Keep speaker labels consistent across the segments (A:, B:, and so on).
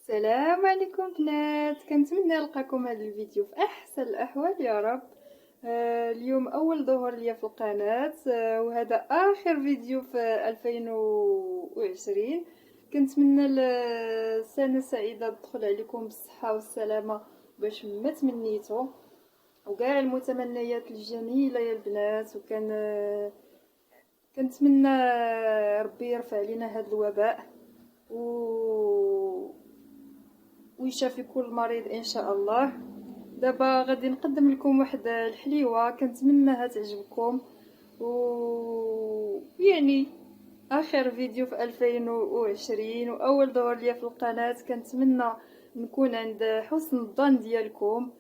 A: السلام عليكم بنات، كنتمنى نلقاكم هذا الفيديو في احسن الاحوال يا رب. اليوم اول ظهور ليا في القناه، وهذا اخر فيديو في 2020. كنتمنى السنه سعيده تدخل عليكم بالصحه والسلامه باش ما تمنيتو، وكاع المتمنيات الجميله يا البنات. كنتمنى ربي يرفع علينا هذا الوباء ويشافي كل مريض ان شاء الله. دابا غادي نقدم لكم واحد الحليوه كنتمنىها تعجبكم، يعني اخر فيديو في 2020 واول دور ليا في القناه. كنتمنى نكون عند حسن الظن ديالكم.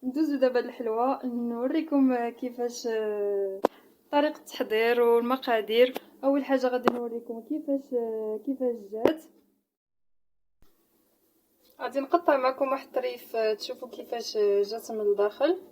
A: ندوزو دابا الحلوه نوريكم كيفاش طريقه التحضير والمقادير. اول حاجه غادي نوريكم كيفاش جات. غادي نقطع معكم واحد الطريف تشوفوا كيفاش جات من الداخل.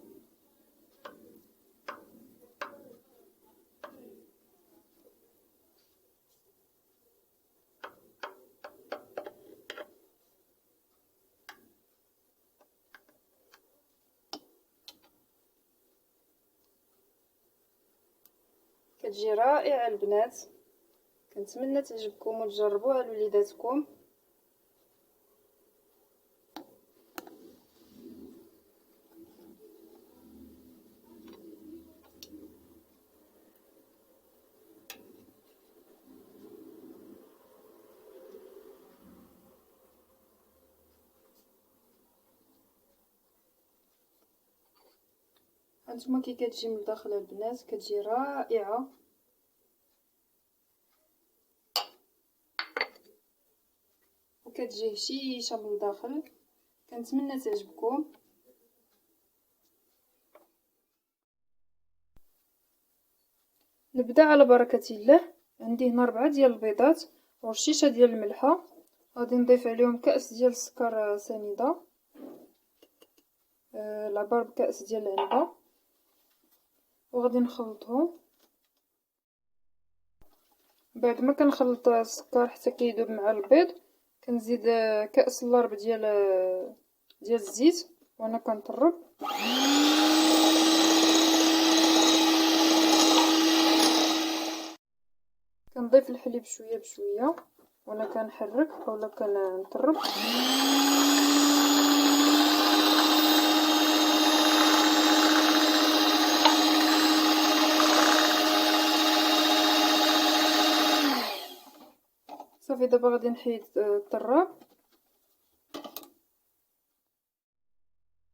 A: كتجي رائعه البنات، كنتمنى تعجبكم وتجربوها لوليداتكم. هانتوما كي كتجي من الداخل البنات كتجي رائعه. وكتجي هشيشه من الداخل، كنتمنى تعجبكم. نبدا على بركه الله. عندي هنا 4 ديال البيضات ورشيشه ديال الملحه. غادي نضيف عليهم كاس ديال السكر سنيده، العبار بكاس ديال العنبه، وغادي نخلطهم. بعد ما كنخلط السكر حتى كيذوب مع البيض كنزيد كاس اللرب ديال الزيت وانا كنطرب. كنضيف الحليب شويه بشويه وانا كنحرك اولا كنطرب. صافي دابا غادي نحيد الطراب،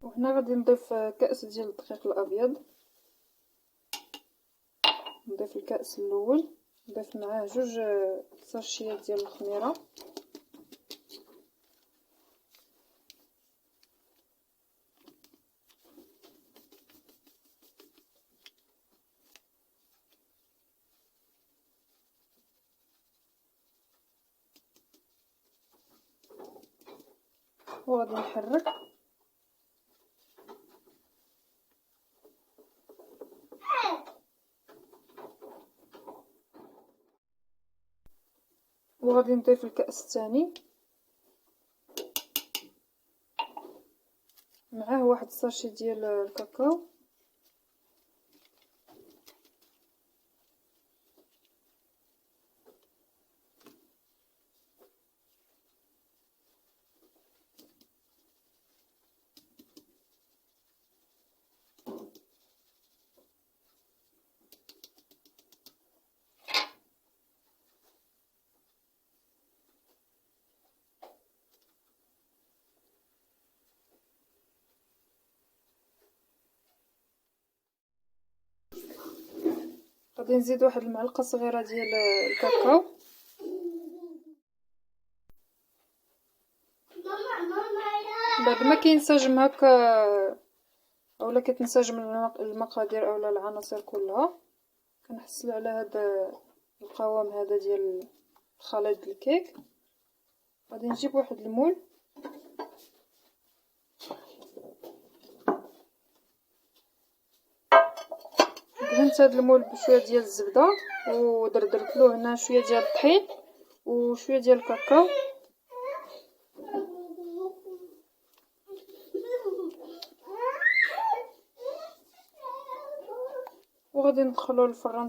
A: وهنا غادي نضيف كاس ديال الدقيق الابيض. نضيف الكاس الاول، نضيف معاه 2 ساشيات ديال الخميره، وغادي نحرك. وغادي نضيف الكاس الثاني معاه واحد الساشي ديال الكاكاو، غادي نزيد واحد المعلقه صغيره ديال الكاكاو. بعد ما كينسجم هكا اولا كتنسجم المقادير اولا العناصر كلها، كنحصل على هذا القوام هذا ديال الخليط الكيك. غادي نجيب واحد المول دهنت هذا المول بشويه ديال الزبده ودردرت له هنا شويه ديال الطحين وشويه ديال الكاكاو وغادي ندخلو الفران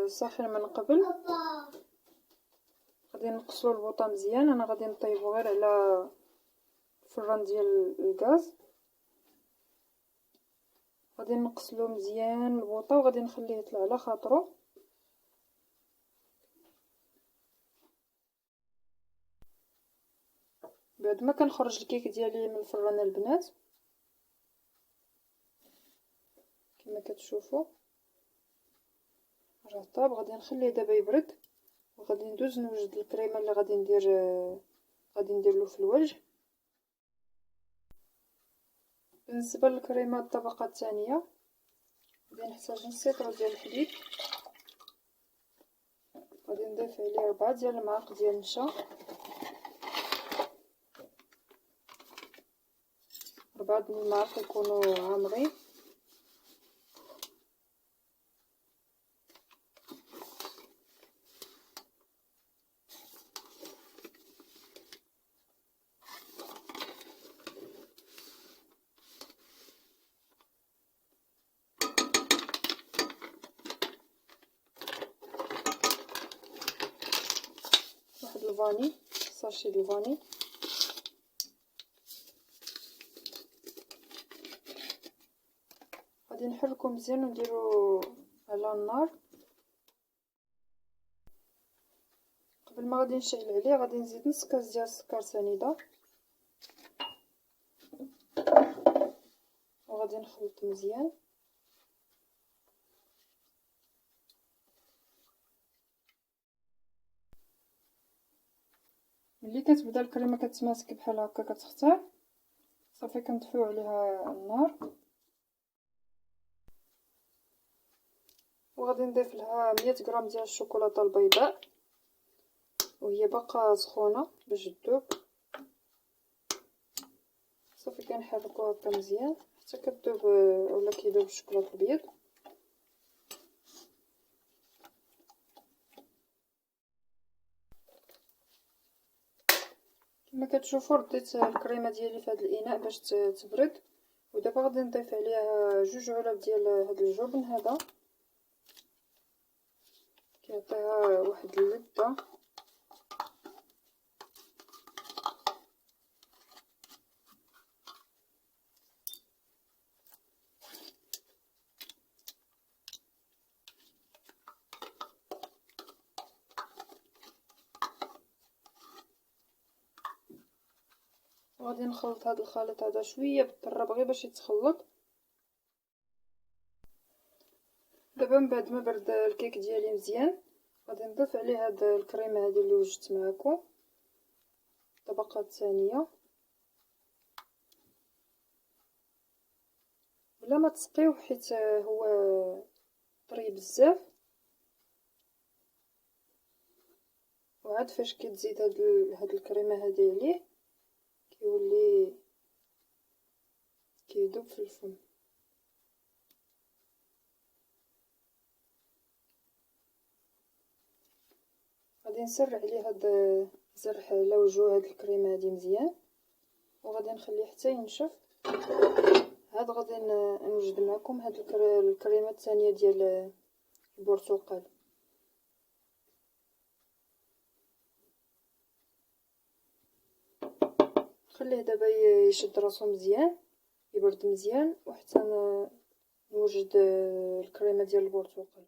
A: ساخن من قبل. غادي نقصلو البوطه مزيان. انا غادي نطيبو غير على الفران ديال الغاز. غادي نقصلو مزيان البوطه وغادي نخليه يطلع على خاطرو. بعد ما كنخرج الكيك ديالي من الفران البنات كما كتشوفوا راه طاب. غادي نخليه دابا يبرد وغادي ندوز نوجد الكريمه اللي غادي ندير له في الوجه. بالنسبه للكريمه الطبقه الثانيه غادي نحتاج نص لتر ديال الحليب. غادي نضيف عليه 4 ديال المعالق ديال النشا، 4 د المعالق يكونوا عامرين. واحد الفاني، ساشي ديال الفاني. غادي نحركو مزيان ونديرو على النار. قبل ما غادي نشعل عليه غادي نزيد نص كاس ديال السكر سنيده وغادي نخلط مزيان. ملي كتبدا الكريمه كتماسك بحال هكا كتختار صافي كنطفيو عليها النار وغادي نضيف لها 100 غرام ديال الشوكولاته البيضاء وهي باقا سخونه باش تذوب. صافي كنحركوها هكا مزيان حتى كتذوب ولا كيذوب الشوكولاته الابيض. كما كتشوفوا رديت الكريمه ديالي في هذا الاناء باش تبرد. ودابا غادي نضيف عليها 2 علب ديال هذا الجبن. هذا كيعطيها واحد اللذه. وغادي نخلط هذا الخليط هذا شويه بالطراب غير باش يتخلط. دابا من بعد ما برد الكيك ديالي مزيان غادي نضيف عليه هاد الكريمه هذه اللي وجدت معكم الطبقه الثانيه بلا ما تسقيوه حيت هو طري بزاف. وعاد فاش كتزيد هاد الكريمه هذه عليه كيولي كيذوب في الفم. غادي نسرع عليه هاد زرح على وجه هاد الكريمه هذه مزيان وغادي نخليه حتى ينشف. هاد غادي نوجد معكم هاد الكريمه الثانيه ديال البرتقال. خليه دابا يشد راسو مزيان يبرد مزيان وحتى نوجد الكريمه ديال البرتقال.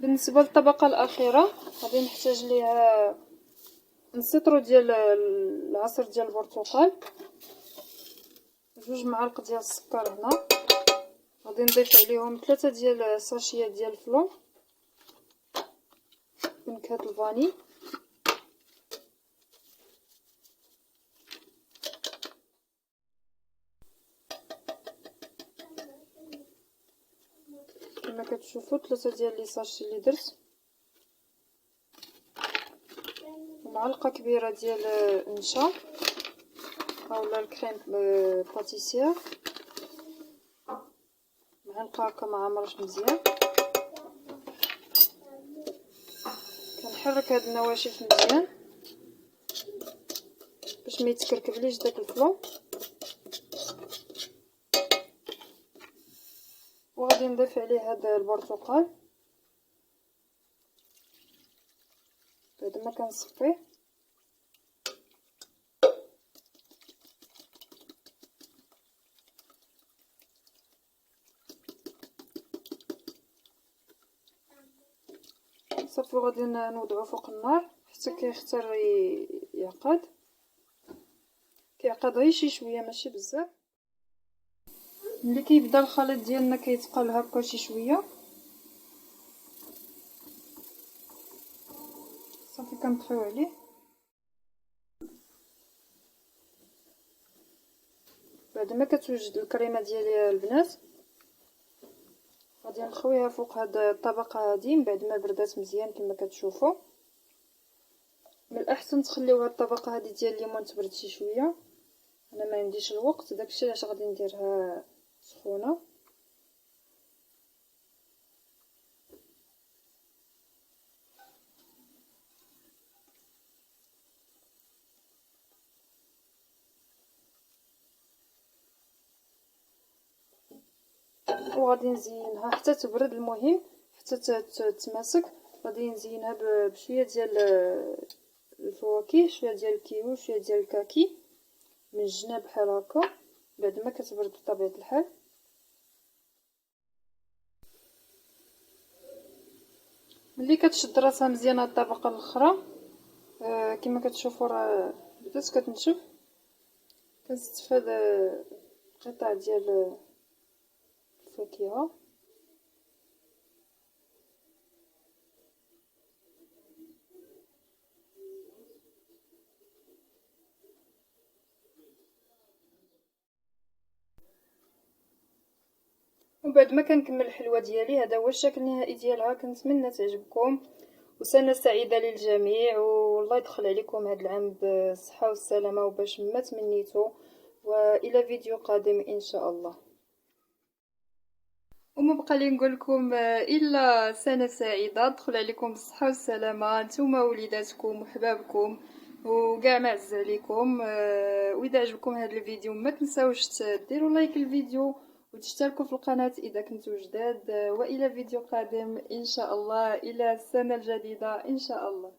A: بالنسبه للطبقه الاخيره غادي نحتاج ليها نص لتر ديال العصير ديال البرتقال، 2 معالق ديال السكر. هنا غادي نضيف عليهم 3 ديال الساشيات ديال الفلون بنكهه الفاني. كما كتشوفوا 3 ديال لي ساشي اللي درت ومعلقه كبيره ديال النشا اولا الكريم باتيسير، معلقه هكا ما عمرش مزيان. كنحرك هاد النواشف مزيان باش ما يتكركبليش داك الفلون. وغادي نضيف عليه هذا البرتقال بعد ما كنصفيه. صافي غادي نوضعو فوق النار حتى كيختار يعقد. كيعقد غير شي شويه ماشي بزاف. ملي كيبدا الخليط ديالنا كيتقل هكا شي شويه صافي كنطفيو عليه. بعد ما كتوجد الكريمه ديالي البنات غادي نخويها فوق هاد الطبقه هادي من بعد ما بردات مزيان كما كتشوفوا. من الاحسن تخليو هاد الطبقه هادي ديال الليمون تبرد شي شويه، انا ما عنديش الوقت داكشي علاش غادي نديرها سخونه. وغادي نزينها حتى تبرد، المهم حتى تتماسك. غادي نزينها بشويه ديال الفواكه، شويه ديال الكيوي، شويه ديال الكاكي من الجناب بحال هكا بعد ما كتبرد بطبيعه الحال. ملي كتشد راسها مزيان هاد الطبقه الاخرى كما كتشوفوا راه بدات كتنشف، كنستفاد قطع ديال الفاكهه. وبعد ما كنكمل الحلوه ديالي هذا هو الشكل النهائي ديالها. كنتمنى تعجبكم وسنه سعيده للجميع، والله يدخل عليكم هذا العام بالصحه والسلامه وباش ما تمنيتو. والى فيديو قادم ان شاء الله. وما بقى لي نقول لكم الا سنه سعيده تدخل عليكم بالصحه والسلامه نتوما وليداتكم وحبابكم وكاع ما عز عليكم. واذا عجبكم هذا الفيديو ما تنساوش ديروا لايك الفيديو وتشتركوا في القناه اذا كنتوا جداد. والى فيديو قادم ان شاء الله، الى السنه الجديده ان شاء الله.